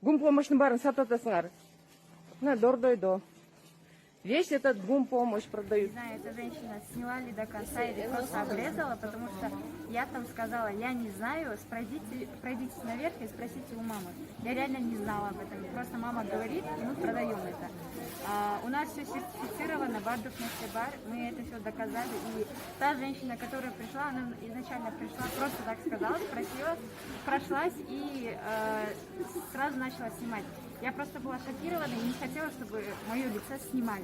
гум помощьтың барын сататасыңар. На дордойдо. Весь этот гум помощь продают. Не знаю, эта женщина сняла ли до конца или просто обрезала, потому что я там сказала, я не знаю, пройдите наверх и спросите у мамы. Я реально не знала об этом. Просто мама говорит, и мы продаем это. У нас все сертифицировано, Бардук Нефтебар, мы это все доказали. И та женщина, которая пришла, она изначально пришла, просто так сказала, спросила, прошлась и сразу начала снимать. Я просто была шокирована и не хотела, чтобы мое лицо снимали.